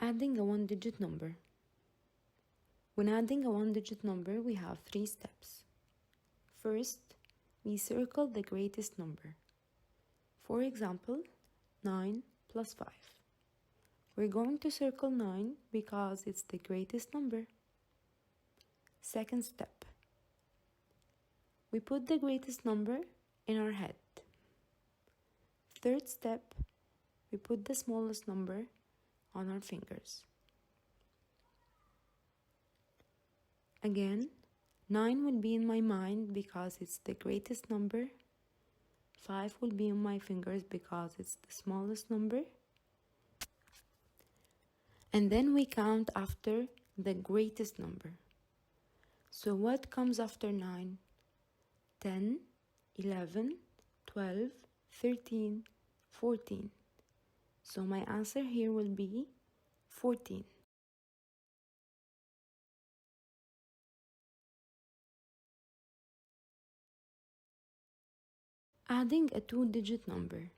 Adding a one-digit number. When adding a one-digit number, we have 3 steps. First, we circle the greatest number. For example, 9 plus 5. We're going to circle 9 because it's the greatest number. Second step, we put the greatest number in our head. Third step, we put the smallest number on our fingers. Again, 9 will be in my mind because it's the greatest number. 5 will be on my fingers because it's the smallest number. And then we count after the greatest number. So what comes after 9? 10, 11, 12, 13, 14. So my answer here will be 14. Adding a two-digit number.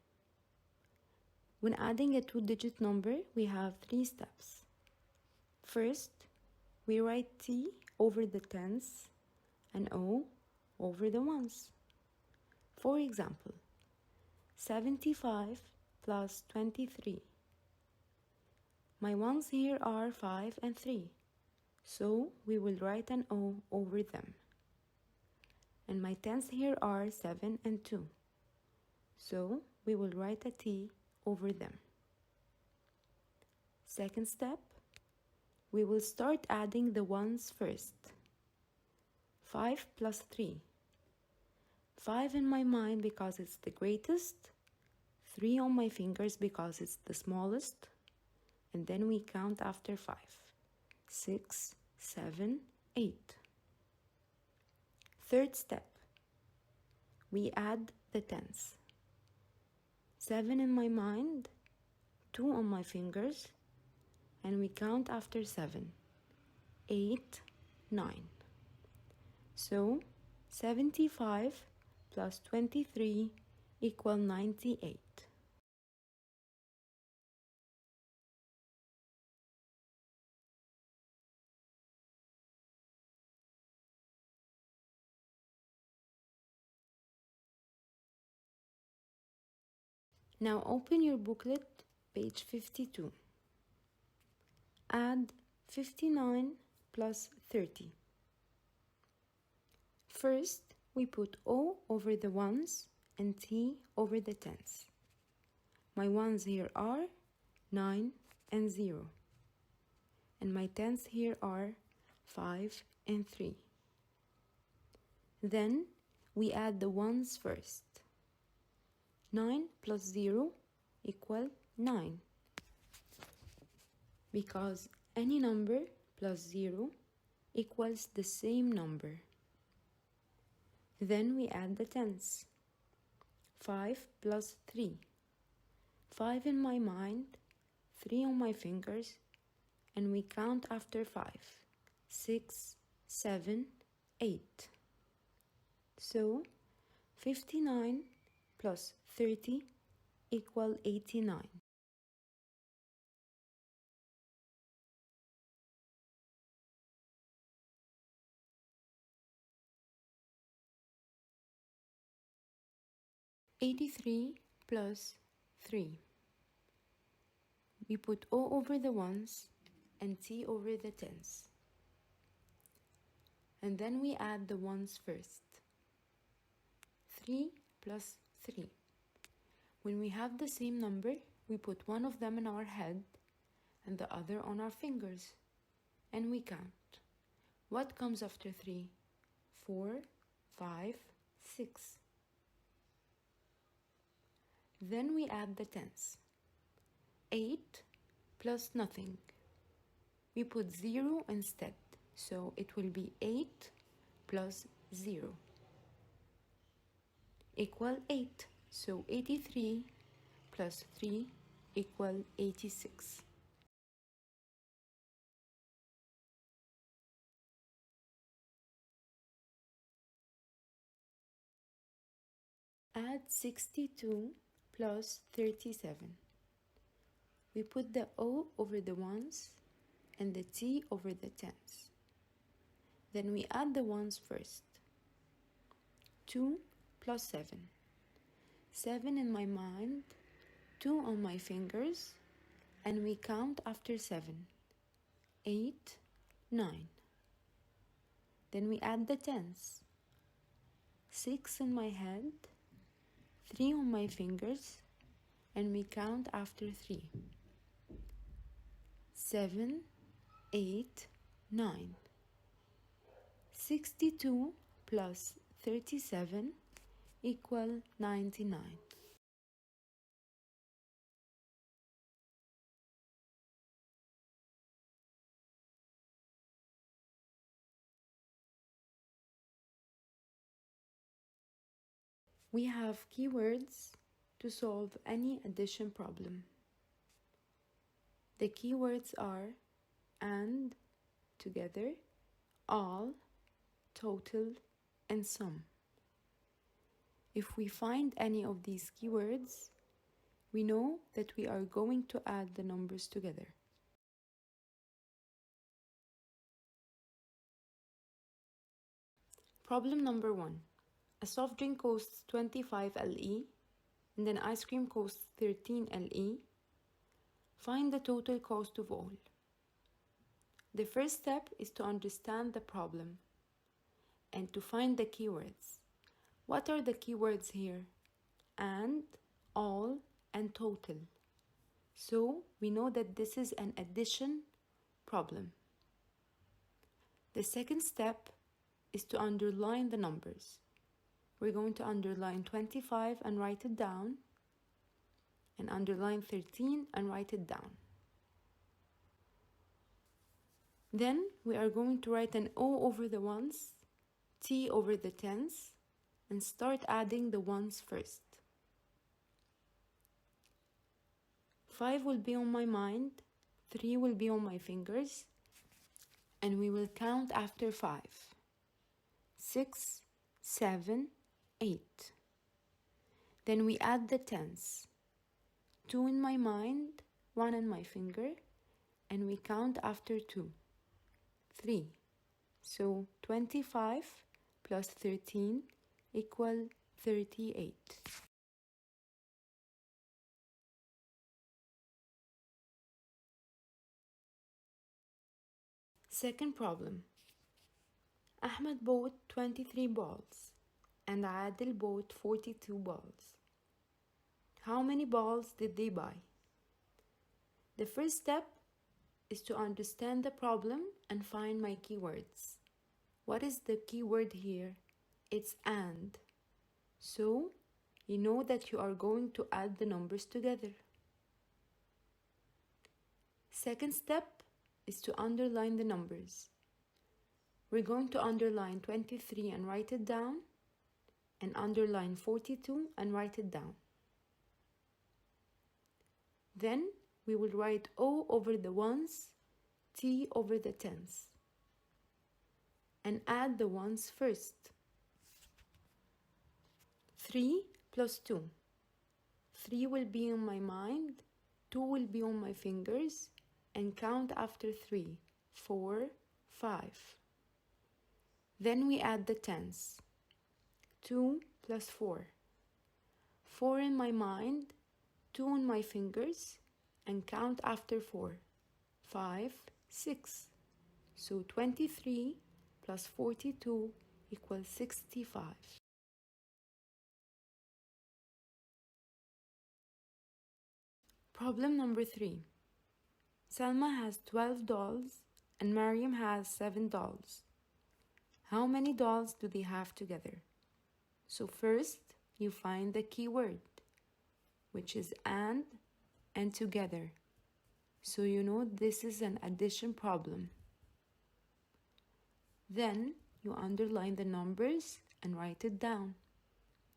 When adding a two-digit number, we have 3 steps. First, we write T over the tens and O over the ones. For example, 75 plus 23. My ones here are 5 and 3, so we will write an O over them. And my tens here are 7 and 2, so we will write a T over them. Second step, we will start adding the ones first. 5 plus 3. 5 in my mind because it's the greatest, 3 on my fingers because it's the smallest, and then we count after 5. 6, 7, 8. Third step, we add the tens. 7 in my mind, 2 on my fingers, and we count after 7. 8, 9. So 75 plus 23 equal 98. Now open your booklet, page 52. Add 59 plus 30. First, we put O over the ones and T over the tens. My ones here are 9 and 0. And my tens here are 5 and 3. Then we add the ones first. 9 plus 0 equal 9. Because any number plus 0 equals the same number. Then we add the tens. 5 plus 3. 5 in my mind, 3 on my fingers, and we count after 5. 6, 7, 8. So 59 plus 30 equal 89. '83 plus 3. We put O over the ones and T over the tens. And then we add the ones first. 3 plus 3. When we have the same number, we put one of them in our head and the other on our fingers, and we count. What comes after 3? 4, 5, 6. Then we add the tens. 8 plus nothing. We put 0 instead, so it will be 8 plus 0 equal 8. So 83 plus 3 equal 86. Add 62 plus 37. we put the O over the ones and the T over the tens. Then we add the ones first. 2 plus 7. 7 in my mind, 2 on my fingers, and we count after 7. 8, 9. Then we add the tens. 6 in my head, 3 on my fingers, and we count after 3. 7, 8, 9. 62 plus 37 equal 99. We have keywords to solve any addition problem. The keywords are and, together, all, total, and sum. If we find any of these keywords, we know that we are going to add the numbers together. Problem number 1. A soft drink costs 25 LE and an ice cream costs 13 LE. Find the total cost of all. The first step is to understand the problem and to find the keywords. What are the keywords here? And, all, and total. So we know that this is an addition problem. The second step is to underline the numbers. We're going to underline 25 and write it down, and underline 13 and write it down. Then we are going to write an O over the ones, T over the tens, and start adding the ones first. 5 will be on my mind, 3 will be on my fingers, and we will count after 5. 6, 7, 8. Then we add the tens. 2 in my mind, 1 in my finger, and we count after 2. 3. So 25 plus 13 equal 38. Second problem. Ahmed bought 23 balls and Adil bought 42 balls. How many balls did they buy? The first step is to understand the problem and find my keywords. What is the keyword here? It's and. So, you know that you are going to add the numbers together. Second step is to underline the numbers. We're going to underline 23 and write it down, and underline 42 and write it down. Then we will write O over the ones, T over the tens, and add the ones first. 3 plus 2. 3 will be on my mind, 2 will be on my fingers, and count after 3. 4, 5. Then we add the tens. 2 plus 4. 4 in my mind, 2 on my fingers, and count after 4. 5, 6. So 23 plus 42 equals 65. Problem number 3. Salma has 12 dolls and Mariam has 7 dolls. How many dolls do they have together? So first, you find the keyword, which is and together. So you know this is an addition problem. Then you underline the numbers and write it down.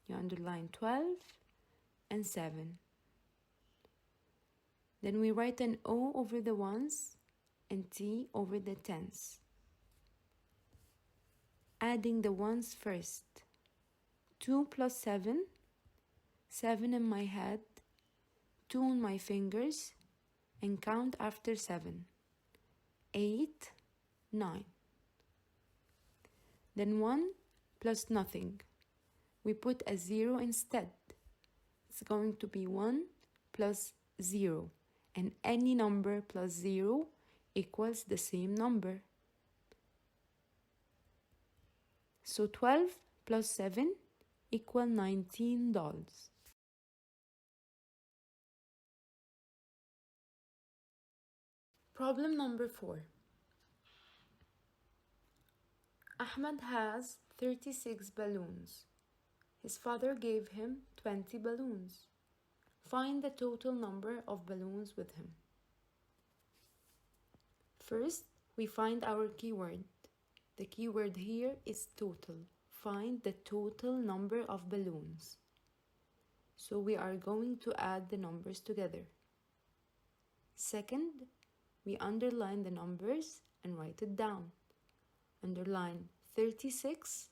You underline 12 and 7. Then we write an O over the ones and T over the tens. Adding the ones first. 2 plus 7. 7 in my head, 2 on my fingers, and count after 7. 8, 9. Then 1 plus nothing. We put a 0 instead. It's going to be 1 plus 0. And any number plus 0 equals the same number. So 12 plus 7 equal $19. Problem number 4. Ahmed has 36 balloons. His father gave him 20 balloons. Find the total number of balloons with him. First, we find our keyword. The keyword here is total. Find the total number of balloons. So we are going to add the numbers together. Second, we underline the numbers and write it down. Underline 36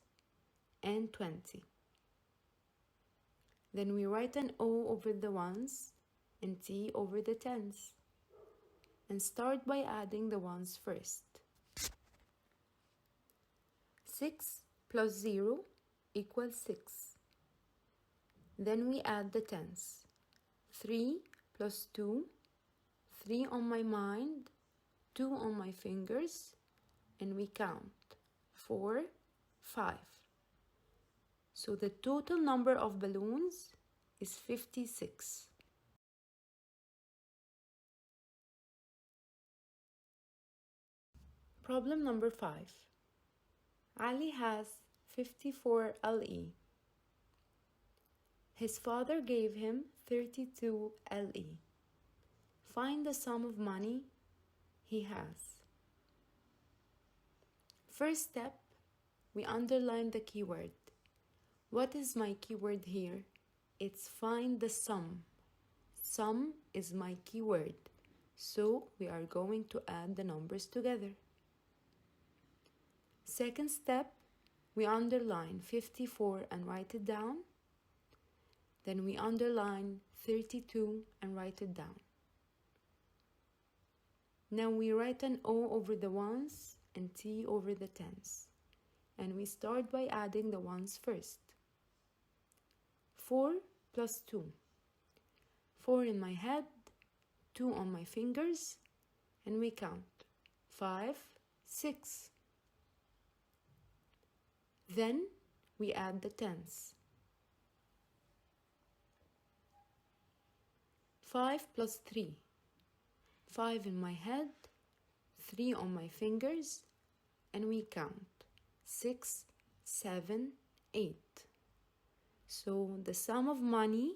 and 20. Then we write an O over the ones and T over the tens. And start by adding the ones first. 6 plus 0 equals 6. Then we add the tens. 3 plus 2, 3 on my mind, 2 on my fingers, and we count. 4, 5. So the total number of balloons is 56. Problem number 5. Ali has 54 LE. His father gave him 32 LE. Find the sum of money he has. First step, we underline the keyword. What is my keyword here? It's find the sum. Sum is my keyword. So we are going to add the numbers together. Second step, we underline 54 and write it down. Then we underline 32 and write it down. Now we write an O over the ones and T over the tens. And we start by adding the ones first. 4 plus 2. 4 in my head, 2 on my fingers, and we count. 5, 6. Then we add the tens. 5 plus 3. 5 in my head, 3 on my fingers, and we count. 6, 7, 8. So the sum of money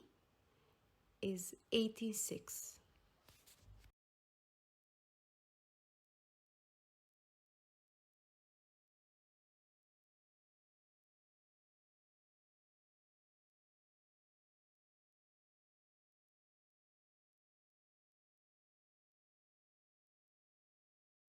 is 86.